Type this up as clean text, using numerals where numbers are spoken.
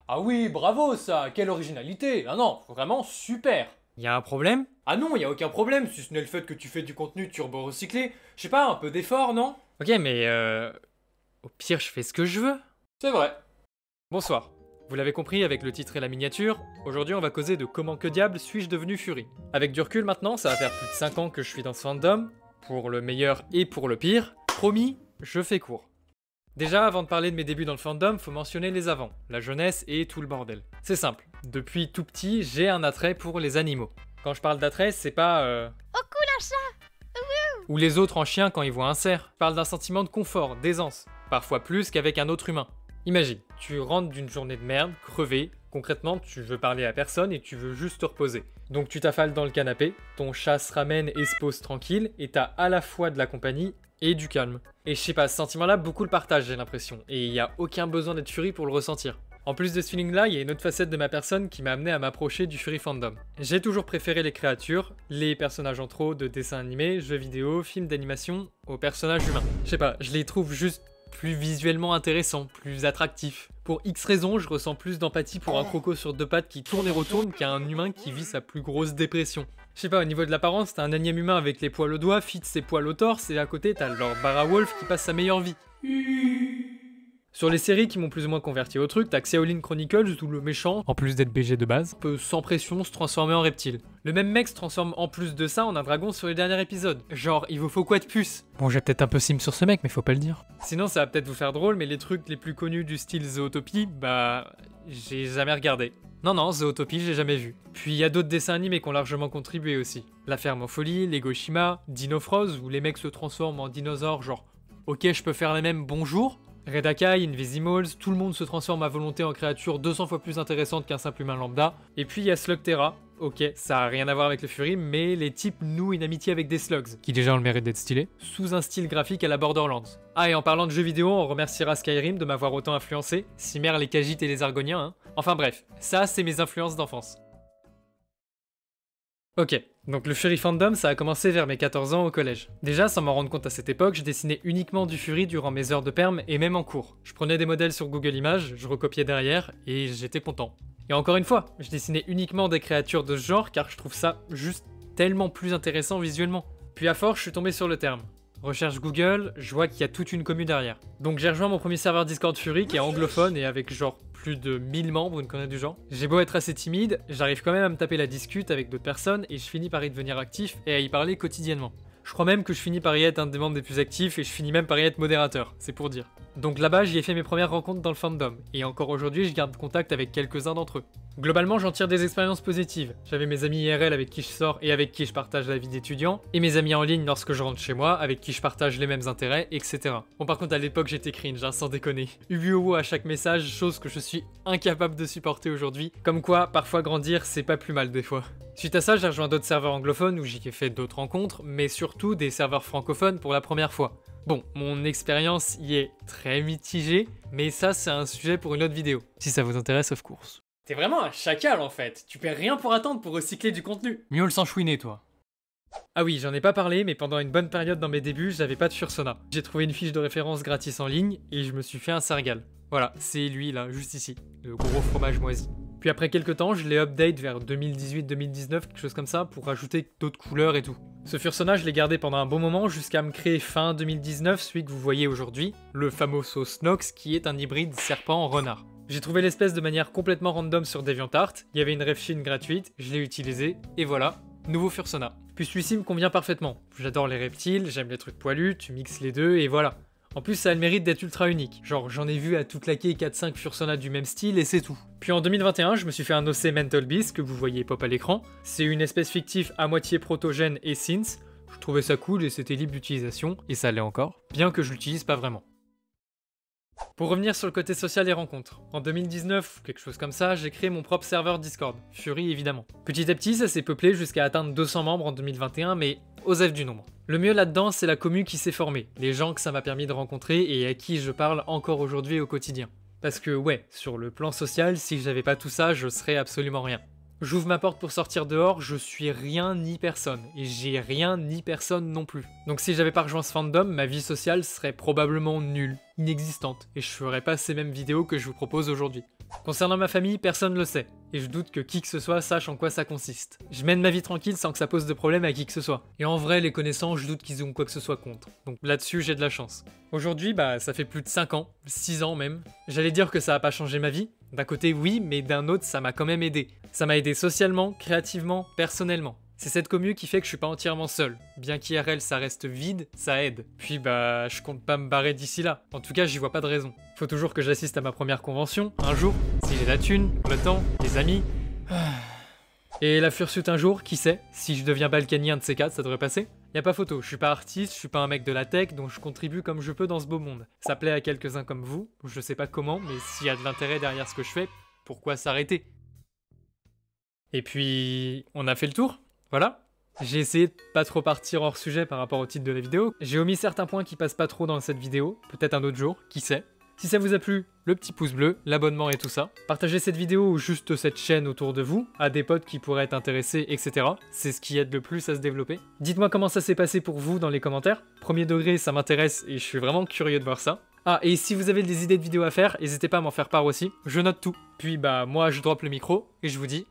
Ah oui, bravo ça, quelle originalité. Ah non, vraiment super. Y a un problème? Ah non, y a aucun problème, si ce n'est le fait que tu fais du contenu turbo-recyclé. Je sais pas, un peu d'effort, non? Ok, mais au pire, je fais ce que je veux. C'est vrai. Bonsoir. Vous l'avez compris avec le titre et la miniature, aujourd'hui on va causer de comment que diable suis-je devenu Fury. Avec du recul maintenant, ça va faire plus de 5 ans que je suis dans ce fandom, pour le meilleur et pour le pire. Promis, je fais court. Déjà, avant de parler de mes débuts dans le fandom, faut mentionner les avants, la jeunesse et tout le bordel. C'est simple, depuis tout petit, j'ai un attrait pour les animaux. Quand je parle d'attrait, c'est pas Oh cool un chat! ou les autres en chien quand ils voient un cerf. Je parle d'un sentiment de confort, d'aisance, parfois plus qu'avec un autre humain. Imagine, tu rentres d'une journée de merde, crevé, concrètement tu veux parler à personne et tu veux juste te reposer. Donc tu t'affales dans le canapé, ton chat se ramène et se pose tranquille, et t'as à la fois de la compagnie et du calme. Et je sais pas, ce sentiment-là, beaucoup le partagent j'ai l'impression, et il y a aucun besoin d'être Fury pour le ressentir. En plus de ce feeling-là, il y a une autre facette de ma personne qui m'a amené à m'approcher du Fury fandom. J'ai toujours préféré les créatures, les personnages en trop de dessins animés, jeux vidéo, films d'animation, aux personnages humains. Je sais pas, je les trouve juste plus visuellement intéressant, plus attractif. Pour X raisons, je ressens plus d'empathie pour un croco sur deux pattes qui tourne et retourne qu'à un humain qui vit sa plus grosse dépression. Je sais pas, au niveau de l'apparence, t'as un énième humain avec les poils aux doigts, fit ses poils au torse, et à côté t'as Lord Barrawolf qui passe sa meilleure vie. Sur les séries qui m'ont plus ou moins converti au truc, t'as Xiaolin Chronicles où le méchant, en plus d'être BG de base, peut sans pression se transformer en reptile. Le même mec se transforme en plus de ça en un dragon sur les derniers épisodes. Genre, il vous faut quoi de plus? Bon, j'ai peut-être un peu sim sur ce mec, mais faut pas le dire. Sinon, ça va peut-être vous faire drôle, mais les trucs les plus connus du style Zootopie, bah... j'ai jamais regardé. Non, Zootopie, j'ai jamais vu. Puis il y a d'autres dessins animés qui ont largement contribué aussi. La Ferme en Folie, Lego Shima, Dino Froze, où les mecs se transforment en dinosaures, genre... Ok, je peux faire les mêmes, bonjour. Red Akai, Invisimals, tout le monde se transforme à volonté en créature 200 fois plus intéressante qu'un simple humain lambda. Et puis il y a Slugterra. Ok, ça a rien à voir avec le Fury, mais les types nouent une amitié avec des slugs, qui déjà ont le mérite d'être stylés, sous un style graphique à la Borderlands. Ah, et en parlant de jeux vidéo, on remerciera Skyrim de m'avoir autant influencé, Cimer, les Khajiits et les Argoniens, hein. Enfin bref, ça c'est mes influences d'enfance. Ok, donc le Fury fandom, ça a commencé vers mes 14 ans au collège. Déjà, sans m'en rendre compte à cette époque, je dessinais uniquement du Fury durant mes heures de perm et même en cours. Je prenais des modèles sur Google Images, je recopiais derrière, et j'étais content. Et encore une fois, je dessinais uniquement des créatures de ce genre car je trouve ça juste tellement plus intéressant visuellement. Puis à force, je suis tombé sur le terme. Recherche Google, je vois qu'il y a toute une commu derrière. Donc j'ai rejoint mon premier serveur Discord Fury qui est anglophone et avec genre plus de 1000 membres, une connerie du genre. J'ai beau être assez timide, j'arrive quand même à me taper la discute avec d'autres personnes et je finis par y devenir actif et à y parler quotidiennement. Je crois même que je finis par y être un des membres des plus actifs et je finis même par y être modérateur, c'est pour dire. Donc là-bas, j'y ai fait mes premières rencontres dans le fandom, et encore aujourd'hui, je garde contact avec quelques-uns d'entre eux. Globalement, j'en tire des expériences positives. J'avais mes amis IRL avec qui je sors et avec qui je partage la vie d'étudiant, et mes amis en ligne lorsque je rentre chez moi, avec qui je partage les mêmes intérêts, etc. Bon, par contre, à l'époque, j'étais cringe, hein, sans déconner. Ubu à chaque message, chose que je suis incapable de supporter aujourd'hui. Comme quoi, parfois grandir, c'est pas plus mal des fois. Suite à ça, j'ai rejoint d'autres serveurs anglophones où j'y ai fait d'autres rencontres, mais surtout des serveurs francophones pour la première fois. Bon, mon expérience y est très mitigée, mais ça c'est un sujet pour une autre vidéo, si ça vous intéresse of course. T'es vraiment un chacal en fait, tu perds rien pour attendre pour recycler du contenu. Mieux le s'enchouiner toi. Ah oui, j'en ai pas parlé, mais pendant une bonne période dans mes débuts, j'avais pas de Fursona. J'ai trouvé une fiche de référence gratis en ligne, et je me suis fait un Sergal. Voilà, c'est lui là, juste ici, le gros fromage moisi. Puis après quelques temps, je l'ai update vers 2018-2019, quelque chose comme ça, pour rajouter d'autres couleurs et tout. Ce Fursona, je l'ai gardé pendant un bon moment jusqu'à me créer fin 2019, celui que vous voyez aujourd'hui, le famoso Snox, qui est un hybride serpent-renard. J'ai trouvé l'espèce de manière complètement random sur DeviantArt, il y avait une refshin gratuite, je l'ai utilisé, et voilà, nouveau Fursona. Puis celui-ci me convient parfaitement. J'adore les reptiles, j'aime les trucs poilus, tu mixes les deux, et voilà. En plus, ça a le mérite d'être ultra unique. Genre, j'en ai vu à tout claquer 4-5 Fursona du même style et c'est tout. Puis en 2021, je me suis fait un OC Mental Beast que vous voyez pop à l'écran. C'est une espèce fictive à moitié protogène et synth. Je trouvais ça cool et c'était libre d'utilisation, et ça l'est encore, bien que je l'utilise pas vraiment. Pour revenir sur le côté social et rencontres, en 2019, quelque chose comme ça, j'ai créé mon propre serveur Discord, Fury évidemment. Petit à petit, ça s'est peuplé jusqu'à atteindre 200 membres en 2021, mais osef du nombre. Le mieux là-dedans, c'est la commu qui s'est formée, les gens que ça m'a permis de rencontrer et à qui je parle encore aujourd'hui au quotidien. Parce que ouais, sur le plan social, si j'avais pas tout ça, je serais absolument rien. J'ouvre ma porte pour sortir dehors, je suis rien ni personne. Et j'ai rien ni personne non plus. Donc si j'avais pas rejoint ce fandom, ma vie sociale serait probablement nulle, inexistante. Et je ferais pas ces mêmes vidéos que je vous propose aujourd'hui. Concernant ma famille, personne ne le sait. Et je doute que qui que ce soit sache en quoi ça consiste. Je mène ma vie tranquille sans que ça pose de problème à qui que ce soit. Et en vrai, les connaissants, je doute qu'ils ont quoi que ce soit contre. Donc là-dessus, j'ai de la chance. Aujourd'hui, ça fait plus de 5 ans, 6 ans même. J'allais dire que ça a pas changé ma vie. D'un côté, oui, mais d'un autre, ça m'a quand même aidé. Ça m'a aidé socialement, créativement, personnellement. C'est cette commu qui fait que je suis pas entièrement seul. Bien qu'IRL ça reste vide, ça aide. Puis je compte pas me barrer d'ici là. En tout cas, j'y vois pas de raison. Faut toujours que j'assiste à ma première convention, un jour, si j'ai la thune, le temps, les amis. Et la fursuit un jour, qui sait, si je deviens Balkany un de ces quatre, ça devrait passer. Y a pas photo, je suis pas artiste, je suis pas un mec de la tech, donc je contribue comme je peux dans ce beau monde. Ça plaît à quelques-uns comme vous, je sais pas comment, mais s'il y a de l'intérêt derrière ce que je fais, pourquoi s'arrêter? Et puis, on a fait le tour. Voilà. J'ai essayé de pas trop partir hors sujet par rapport au titre de la vidéo. J'ai omis certains points qui passent pas trop dans cette vidéo. Peut-être un autre jour, qui sait. Si ça vous a plu, le petit pouce bleu, l'abonnement et tout ça. Partagez cette vidéo ou juste cette chaîne autour de vous, à des potes qui pourraient être intéressés, etc. C'est ce qui aide le plus à se développer. Dites-moi comment ça s'est passé pour vous dans les commentaires. Premier degré, ça m'intéresse et je suis vraiment curieux de voir ça. Ah, et si vous avez des idées de vidéos à faire, n'hésitez pas à m'en faire part aussi. Je note tout. Puis moi, je drop le micro et je vous dis